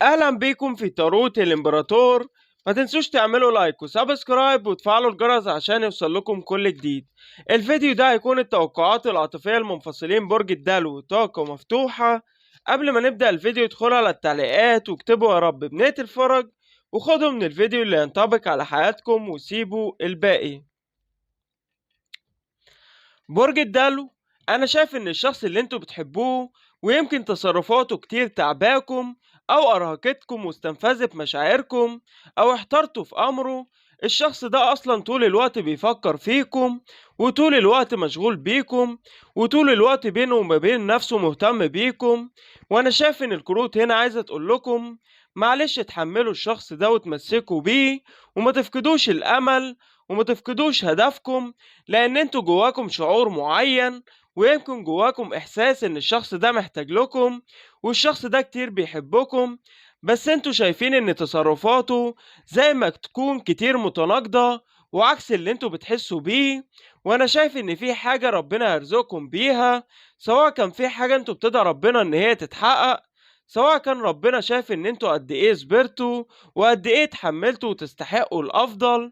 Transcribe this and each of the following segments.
اهلا بيكم في تاروت الامبراطور. ما تنسوش تعملوا لايك وسبسكرايب وتفعلوا الجرس عشان يوصل لكم كل جديد. الفيديو ده هيكون التوقعات العاطفية المنفصلين برج الدلو طاقة مفتوحة. قبل ما نبدأ الفيديو ادخلوا على التعليقات واكتبوا يا رب بنية الفرج، وخدوا من الفيديو اللي ينطبق على حياتكم وسيبوا الباقي. برج الدلو، انا شايف ان الشخص اللي انتوا بتحبوه ويمكن تصرفاته كتير تعباكم او ارهقتكم واستنفذت مشاعركم او احترتوا في امره. الشخص ده اصلا طول الوقت بيفكر فيكم وطول الوقت مشغول بيكم وطول الوقت بينه وما بين نفسه مهتم بيكم. وانا شايف ان الكروت هنا عايزة تقول لكم معلش تحملوا الشخص ده وتمسكوا بيه وما تفقدوش الامل وما تفقدوش هدفكم، لأن انتوا جواكم شعور معين ويمكن جواكم إحساس إن الشخص ده محتاج لكم والشخص ده كتير بيحبكم. بس انتوا شايفين إن تصرفاته زي ما تكون كتير متناقضة وعكس اللي انتوا بتحسوا بيه. وأنا شايف إن في حاجة ربنا يرزقكم بيها، سواء كان في حاجة انتوا بتدعوا ربنا إن هي تتحقق، سواء كان ربنا شايف إن انتوا قد إيه صبرتوا وقد إيه اتحملتوا وتستحقوا الأفضل.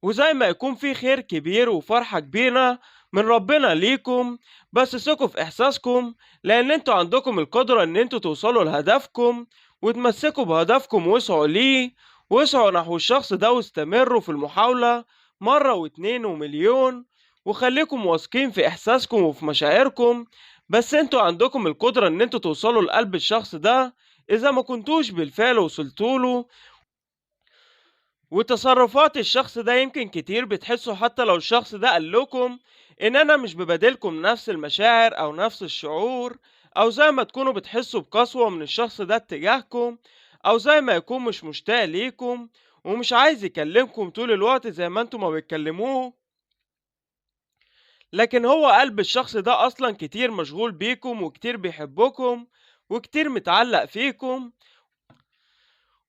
وزي ما يكون في خير كبير وفرحة كبيرة من ربنا ليكم. بس ثقوا في إحساسكم، لأن انتوا عندكم القدرة إن انتوا توصلوا لهدفكم وتمسكوا بهدفكم واسعوا ليه، واسعوا نحو الشخص ده واستمروا في المحاولة مرة واتنين ومليون، وخليكم واثقين في إحساسكم وفي مشاعركم. بس انتوا عندكم القدرة إن انتوا توصلوا لقلب الشخص ده إذا ما كنتوش بالفعل وصلتوله. وتصرفات الشخص ده يمكن كتير بتحسوا حتى لو الشخص ده قال لكم ان انا مش ببادلكم نفس المشاعر او نفس الشعور، او زي ما تكونوا بتحسوا بقسوة من الشخص ده اتجاهكم، او زي ما يكون مش مشتاق ليكم ومش عايز يكلمكم طول الوقت زي ما انتوا ما بتكلموه. لكن هو قلب الشخص ده اصلا كتير مشغول بيكم وكتير بيحبكم وكتير متعلق فيكم.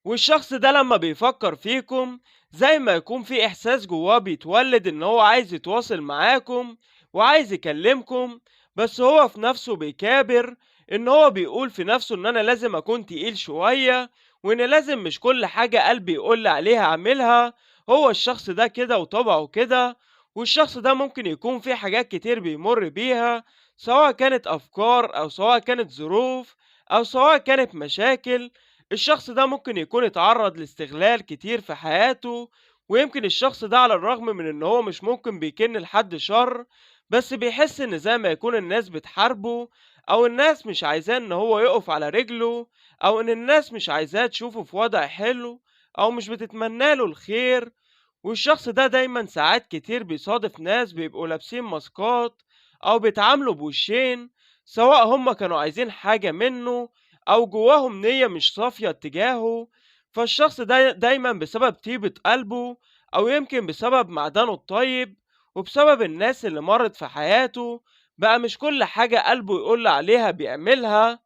والشخص ده لما بيفكر فيكم زي ما يكون في إحساس جواه بيتولد إن هو عايز يتواصل معاكم وعايز يكلمكم. بس هو في نفسه بيكابر، إن هو بيقول في نفسه إن أنا لازم أكون تقيل شوية، وإن لازم مش كل حاجة قلبي يقول عليها أعملها. هو الشخص ده كده وطبعه كده. والشخص ده ممكن يكون في حاجات كتير بيمر بيها، سواء كانت أفكار أو سواء كانت ظروف أو سواء كانت مشاكل. الشخص ده ممكن يكون اتعرض لاستغلال كتير في حياته، ويمكن الشخص ده على الرغم من ان هو مش ممكن بيكن لحد شر، بس بيحس ان زي ما يكون الناس بتحاربه، او الناس مش عايزاه ان هو يقف على رجله، او ان الناس مش عايزاه تشوفه في وضع حلو، او مش بتتمنى له الخير. والشخص ده دايما ساعات كتير بيصادف ناس بيبقوا لابسين ماسكات او بيتعاملوا بوشين، سواء هم كانوا عايزين حاجة منه أو جواهم نية مش صافية اتجاهه. فالشخص ده دايما بسبب طيبة قلبه، أو يمكن بسبب معدنه الطيب وبسبب الناس اللي مرت في حياته، بقى مش كل حاجة قلبه يقول عليها بيعملها،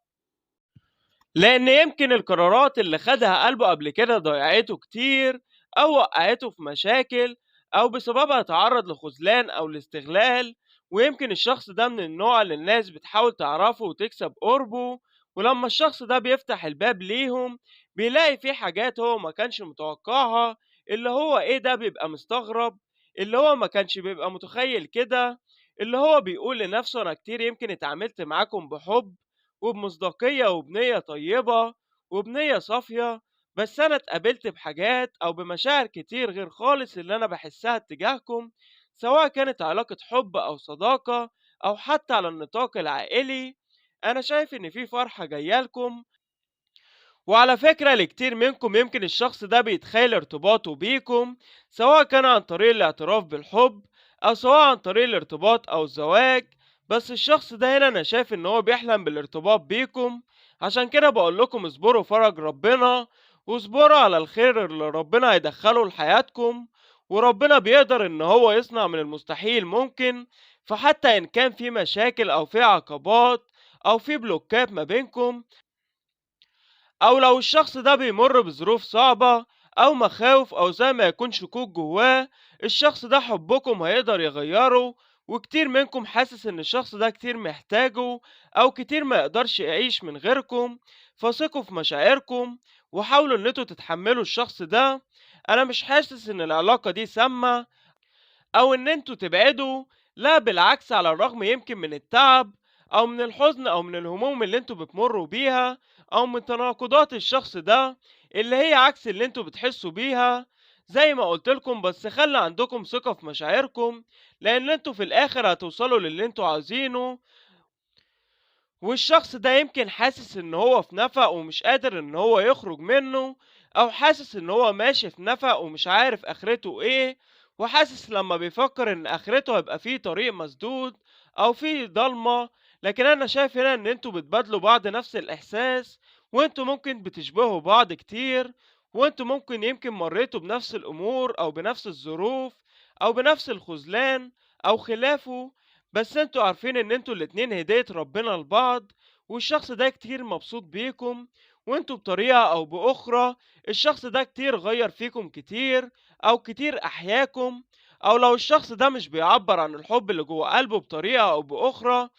لأن يمكن القرارات اللي خدها قلبه قبل كده ضيعته كتير أو وقعته في مشاكل، أو بسببها تعرض لخذلان أو لاستغلال. ويمكن الشخص ده من النوع اللي الناس بتحاول تعرفه وتكسب قربه، ولما الشخص ده بيفتح الباب ليهم بيلاقي فيه حاجات هو ما كانش متوقعها، اللي هو ايه ده بيبقى مستغرب، اللي هو ما كانش بيبقى متخيل كده، اللي هو بيقول لنفسه انا كتير يمكن اتعاملت معاكم بحب وبمصداقية وبنية طيبة وبنية صافية، بس أنا اتقابلت بحاجات أو بمشاعر كتير غير خالص اللي أنا بحسها اتجاهكم، سواء كانت علاقة حب أو صداقة أو حتى على النطاق العائلي. أنا شايف إن في فرحة جايالكم. وعلى فكرة لكتير منكم يمكن الشخص ده بيتخيل ارتباطه بيكم، سواء كان عن طريق الاعتراف بالحب أو سواء عن طريق الارتباط أو الزواج. بس الشخص ده هنا أنا شايف إن هو بيحلم بالارتباط بيكم. عشان كده بقول لكم اصبروا فرج ربنا، واصبروا على الخير اللي ربنا هيدخله لحياتكم. وربنا بيقدر إن هو يصنع من المستحيل ممكن. فحتى إن كان في مشاكل أو في عقبات أو في بلوكات ما بينكم، أو لو الشخص ده بيمر بظروف صعبة أو مخاوف أو زي ما يكون شكوك جواه، الشخص ده حبكم هيقدر يغيره. وكتير منكم حاسس إن الشخص ده كتير محتاجه أو كتير ما يقدرش يعيش من غيركم. فثقوا في مشاعركم وحاولوا ان انتوا تتحملوا الشخص ده. انا مش حاسس ان العلاقة دي سامة او ان انتوا تبعدوا، لا بالعكس، على الرغم يمكن من التعب او من الحزن او من الهموم اللي انتوا بتمروا بيها او من تناقضات الشخص ده اللي هي عكس اللي انتوا بتحسوا بيها. زي ما قلتلكم، بس خلي عندكم ثقة في مشاعركم، لان انتوا في الاخر هتوصلوا للي انتوا عاوزينه. والشخص ده يمكن حاسس ان هو في نفق ومش قادر ان هو يخرج منه، او حاسس ان هو ماشي في نفق ومش عارف اخرته ايه، وحاسس لما بيفكر ان اخرته هيبقى فيه طريق مسدود او فيه ضلمة. لكن انا شايف هنا ان انتوا بتبادلوا بعض نفس الاحساس، وانتوا ممكن بتشبهوا بعض كتير، وانتوا ممكن يمكن مريتوا بنفس الامور او بنفس الظروف او بنفس الخذلان او خلافه. بس انتوا عارفين ان انتوا الاتنين هدية ربنا لبعض، والشخص ده كتير مبسوط بيكم، وانتوا بطريقة او باخرى الشخص ده كتير غير فيكم كتير او كتير احياكم. او لو الشخص ده مش بيعبر عن الحب اللي جوه قلبه بطريقة او باخرى،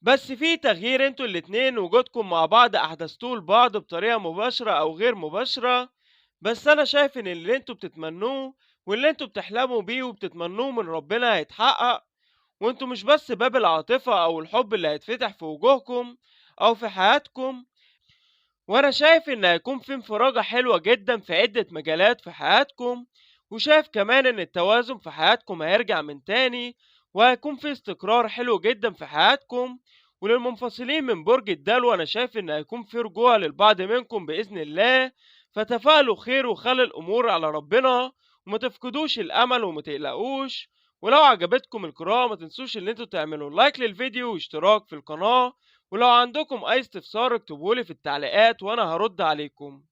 بس في تغيير انتوا الاتنين وجودكم مع بعض احدثتوه لبعض بطريقة مباشرة او غير مباشرة. بس انا شايف ان اللي انتوا بتتمنوه واللي انتوا بتحلموا بيه وبتتمنوه من ربنا هيتحقق، وانتوا مش بس باب العاطفة او الحب اللي هيتفتح في وجوهكم او في حياتكم. وانا شايف ان هيكون في انفراجة حلوة جدا في عدة مجالات في حياتكم، وشايف كمان ان التوازن في حياتكم هيرجع من تاني، وهيكون في استقرار حلو جدا في حياتكم. وللمنفصلين من برج الدلو انا شايف ان هيكون في رجوع للبعض منكم بإذن الله. فتفائلوا خير وخلي الامور على ربنا، وما تفقدوش الامل وما تقلقوش. ولو عجبتكم القراءة ما تنسوش ان انتوا تعملوا لايك للفيديو واشتراك في القناة. ولو عندكم أي استفسار اكتبولي في التعليقات وأنا هرد عليكم.